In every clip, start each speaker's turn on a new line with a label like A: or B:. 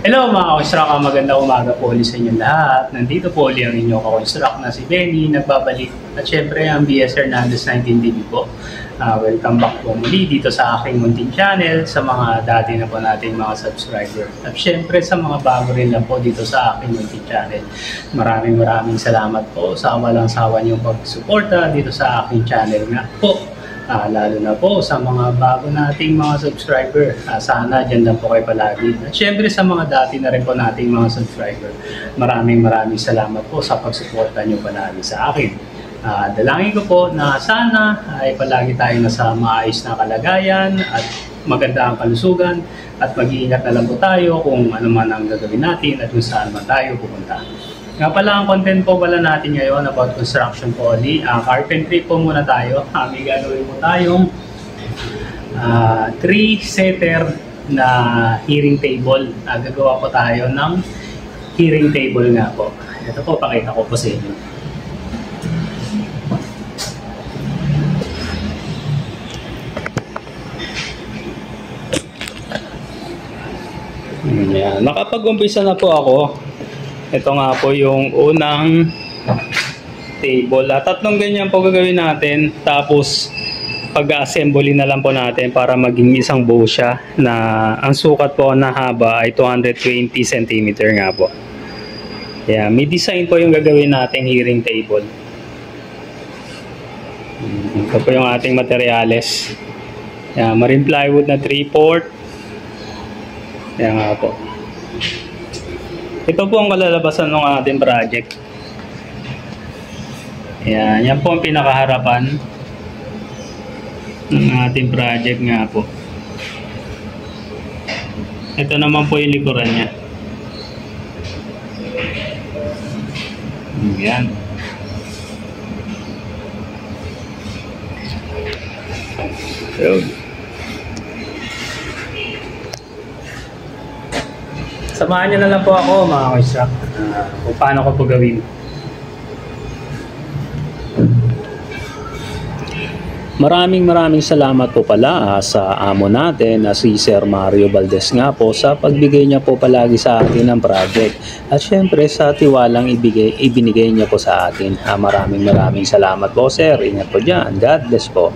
A: Hello mga ka-construct, magandang umaga po ulit sa inyo lahat. Nandito po ulit ang inyong ka-construct na si Benny, nagbabalik. At syempre ang BS Hernandez 19 TV po. Welcome back po muli dito sa aking munting channel, sa mga dati na po nating mga subscriber. At syempre sa mga bago rin lang po dito sa aking munting channel. Maraming salamat po sa walang sawa niyong pagsuporta dito sa aking channel nga po. Lalo na po sa mga bago nating mga subscriber, sana dyan lang po kayo palagi. At syempre sa mga dati na rin po nating mga subscriber, maraming salamat po sa pagsuporta nyo palagi sa akin. Dalangin ko po na sana ay palagi tayo nasa maayos na kalagayan at maganda ang kalusugan at mag-iingat na lang po tayo kung ano man ang gagawin natin at kung saan man tayo pupunta. Nga pala, ang content po pala natin ngayon about construction po ulit. Carpentry po muna tayo. May gagawin po tayong 3-seater na hearing table. Gagawa po tayo ng hearing table nga po. Ito po, pakita ko po sa inyo. Yan. Nakapag-umpisa na po ako. Ito nga po yung unang table. Tatlong ganyan po gagawin natin. Tapos pag-assembly na lang po natin para maging isang bow siya na ang sukat po na haba ay 220 cm nga po. Yeah, may design po yung gagawin nating hearing table. Ito po yung ating materyales. Yeah, marine plywood na 3/4. Yan nga po. Ito po ang kalalabasan ng ating project. Ayan, yan po ang pinakaharapan ng ating project nga po. Ito naman po yung likuran niya. Ayan. Ayan. Samahan nyo na lang po ako mga ka-construct kung paano ko po gawin.
B: Maraming salamat po pala sa amo natin na si Sir Mario Valdez nga po sa pagbigay niya po palagi sa atin ng project. At syempre sa tiwalang ibinigay niya po sa atin. Maraming salamat po sir. Ingat po dyan. God bless po.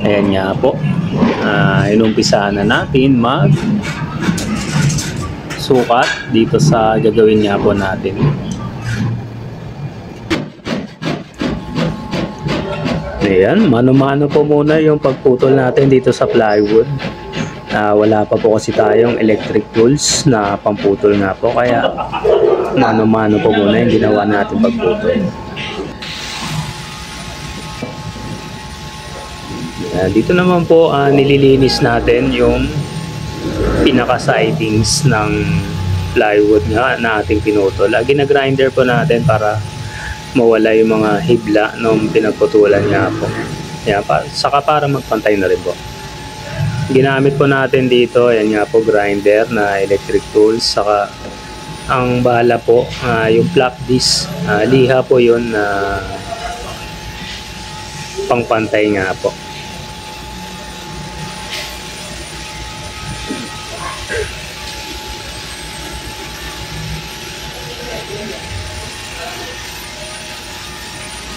B: Ayan nga po. Inumpisahan na natin mag sukat dito sa gagawin nga po natin. Ayan, mano-mano po muna yung pagputol natin dito sa plywood. Wala pa po kasi tayong electric tools na pamputol nga po, kaya mano-mano po muna yung ginawa natin pagputol. Dito naman po nililinis natin yung pinaka-sidings ng plywood nga na ating pinutol. Ginagrinder po natin para mawala yung mga hibla nung pinagputulan niya po. Saka para magpantay na rin po. Ginamit po natin dito, yan nga po, grinder na electric tools. Saka ang bahala po, yung flap disc. Liha po yun na pangpantay nga po.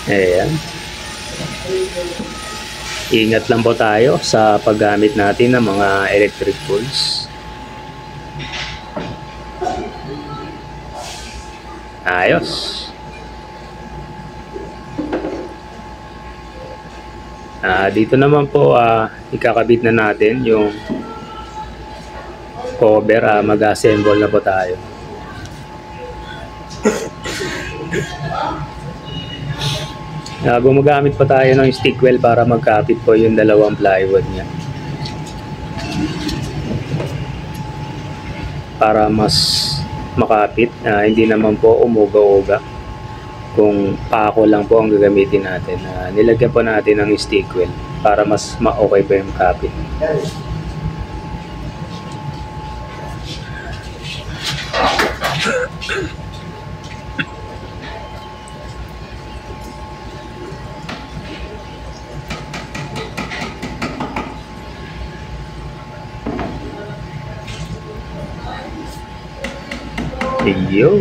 B: Ayan. Ingat lang po tayo sa paggamit natin ng mga electric tools. Ayos. Dito naman po ikakabit na natin yung cover. Mag-assemble na po tayo. Gumagamit pa tayo ng stick weld para magkapit po yung dalawang plywood niya. Para mas makapit, hindi naman po umuga-uga. Kung pako lang po ang gagamitin natin. Nilagyan po natin ng stick weld para mas ma-okay po yung kapit. Iyo.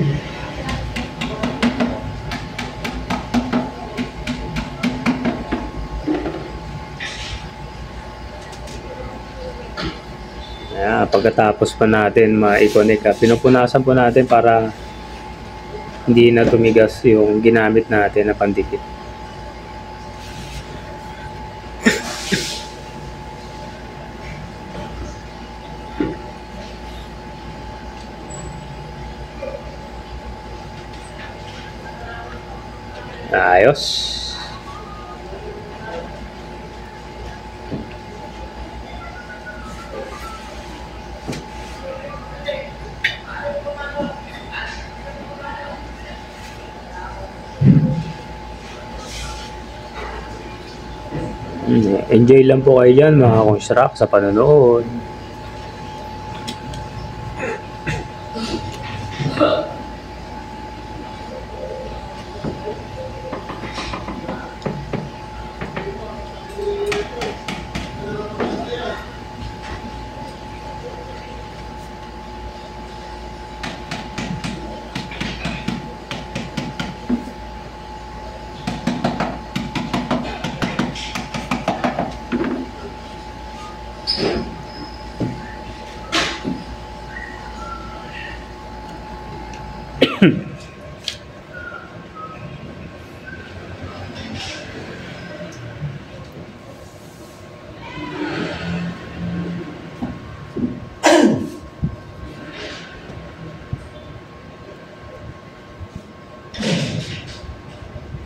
B: Ayan, pagkatapos pa natin ma-connect, pinupunasan po natin para hindi na tumigas yung ginamit natin na pandikit. Ayos. Enjoy lang po kayo dyan mga construct sa panonood.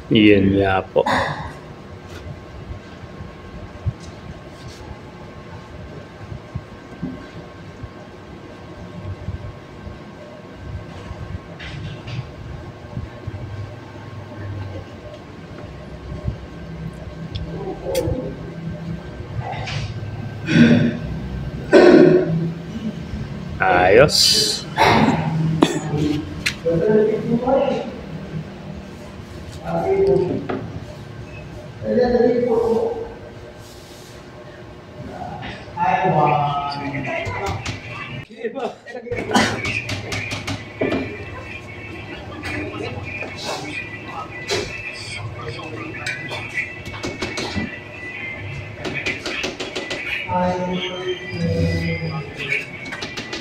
B: Yun nga po. Ayos.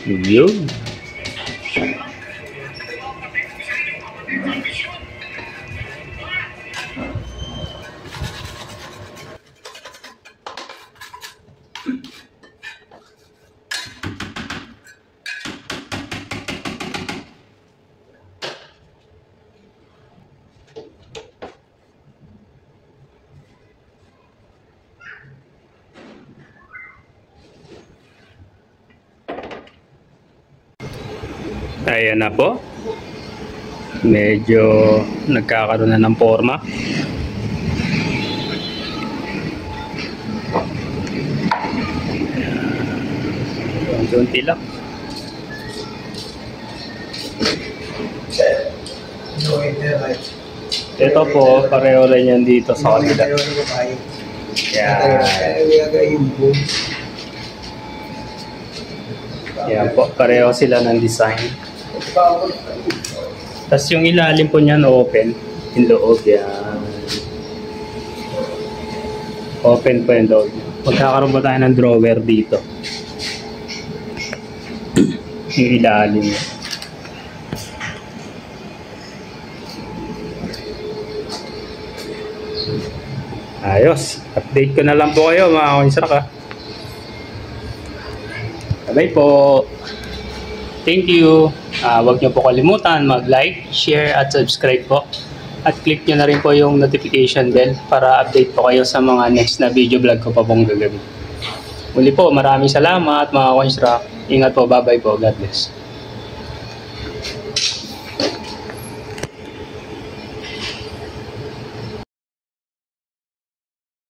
B: Yun. Ayan na po. Medyo nagkakaroon na ng forma. Konti lang. Ito po, pareho rin yan dito sa kanila. Yan po, pareho sila ng design. Tapos yung ilalim po niyan open, yung loob yan. Open po yung loob. Magkakaroon po tayo ng drawer dito. Yung ilalim. Ayos. Update ko na lang po kayo mga construct. Bye po. Thank you. Huwag niyo po kalimutan mag-like, share at subscribe po. At click niyo na rin po yung notification bell para update po kayo sa mga next na video vlog ko pa pong gagawin. Muli po, maraming salamat mga construct. Ingat po, bye-bye po. God bless.